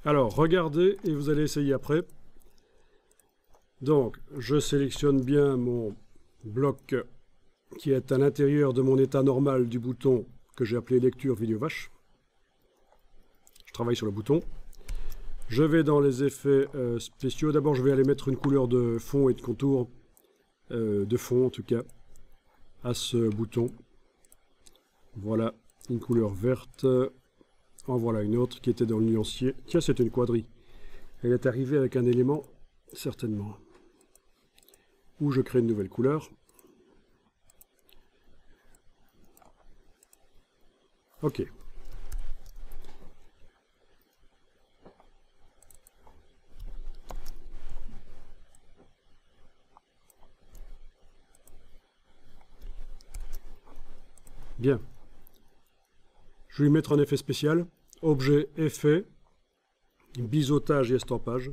Alors, regardez et vous allez essayer après. Donc, je sélectionne bien mon bloc qui est à l'intérieur de mon état normal du bouton que j'ai appelé lecture vidéo vache. Je travaille sur le bouton. Je vais dans les effets spéciaux. D'abord, je vais aller mettre une couleur de fond et de contour, de fond en tout cas, à ce bouton. Voilà, une couleur verte. En voilà une autre qui était dans le nuancier. Tiens, c'est une quadrille. Elle est arrivée avec un élément, certainement. Où je crée une nouvelle couleur. Ok. Bien. Je vais lui mettre un effet spécial. Objet, effet, biseautage et estampage.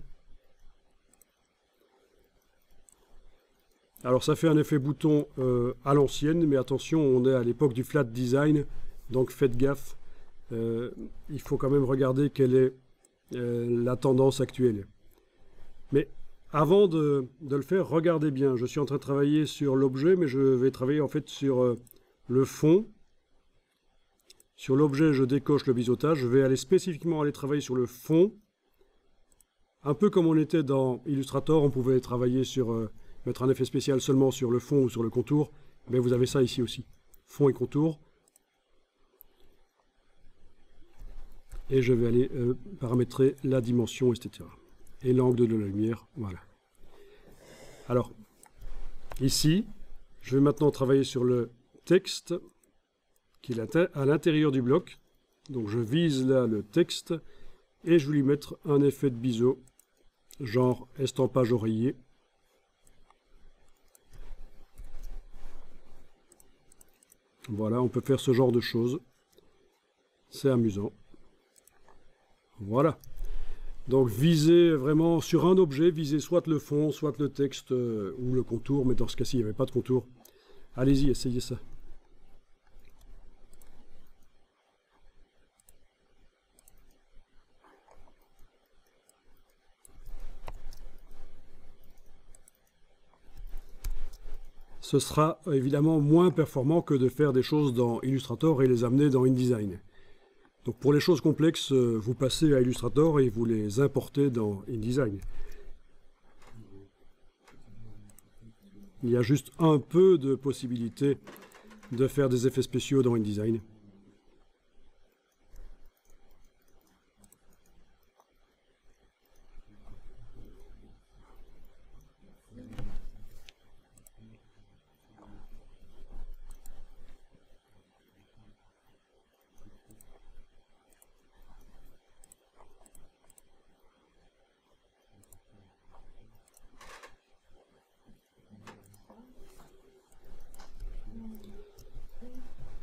Alors ça fait un effet bouton à l'ancienne, mais attention, on est à l'époque du flat design, donc faites gaffe. Il faut quand même regarder quelle est la tendance actuelle. Mais avant de le faire, regardez bien. Je suis en train de travailler sur l'objet, mais je vais travailler en fait sur le fond. Sur l'objet, je décoche le biseautage. Je vais aller spécifiquement travailler sur le fond. Un peu comme on était dans Illustrator, on pouvait travailler sur... mettre un effet spécial seulement sur le fond ou sur le contour. Mais vous avez ça ici aussi. Fond et contour. Et je vais aller paramétrer la dimension, etc. Et l'angle de la lumière. Voilà. Alors, ici, je vais maintenant travailler sur le texte qui est à l'intérieur du bloc. Donc je vise là le texte et je vais lui mettre un effet de biseau, genre estampage oreiller. Voilà, on peut faire ce genre de choses. C'est amusant. Voilà. Donc visez vraiment sur un objet, visez soit le fond, soit le texte ou le contour, mais dans ce cas-ci, il n'y avait pas de contour. Allez-y, essayez ça. Ce sera évidemment moins performant que de faire des choses dans Illustrator et les amener dans InDesign. Donc pour les choses complexes, vous passez à Illustrator et vous les importez dans InDesign. Il y a juste un peu de possibilité de faire des effets spéciaux dans InDesign.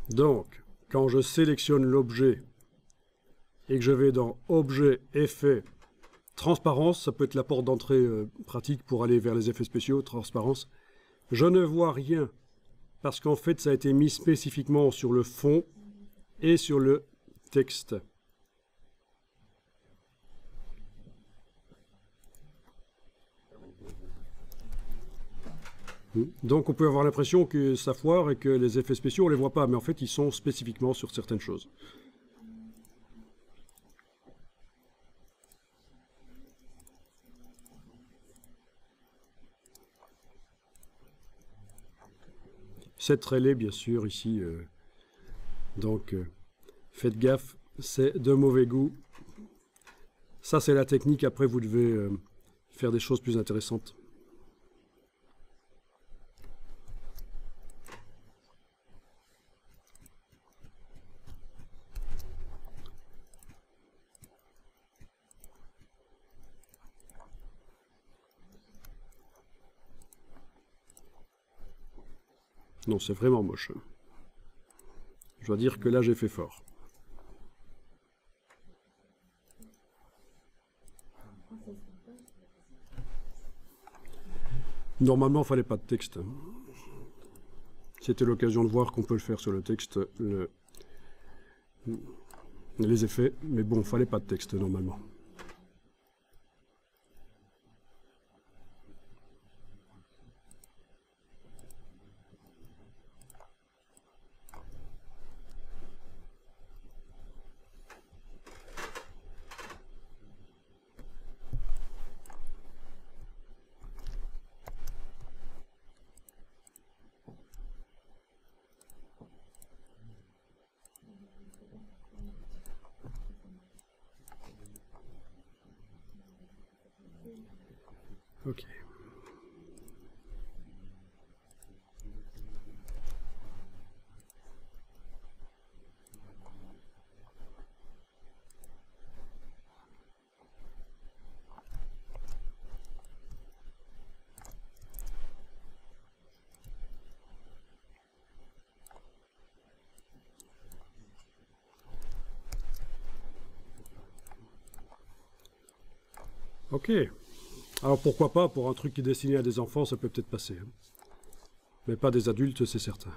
Donc, quand je sélectionne l'objet et que je vais dans Objet, Effet, Transparence, ça peut être la porte d'entrée pratique pour aller vers les effets spéciaux, Transparence, je ne vois rien parce qu'en fait ça a été mis spécifiquement sur le fond et sur le texte. Donc on peut avoir l'impression que ça foire et que les effets spéciaux on les voit pas, mais en fait ils sont spécifiquement sur certaines choses. C'est très laid bien sûr ici, donc faites gaffe, c'est de mauvais goût. Ça c'est la technique, après vous devez faire des choses plus intéressantes. Non, c'est vraiment moche. Je dois dire que là, j'ai fait fort. Normalement, il ne fallait pas de texte. C'était l'occasion de voir qu'on peut le faire sur le texte, les effets. Mais bon, il ne fallait pas de texte, normalement. Ok. Ok. Alors pourquoi pas, pour un truc qui est destiné à des enfants, ça peut peut-être passer, hein. Mais pas des adultes, c'est certain.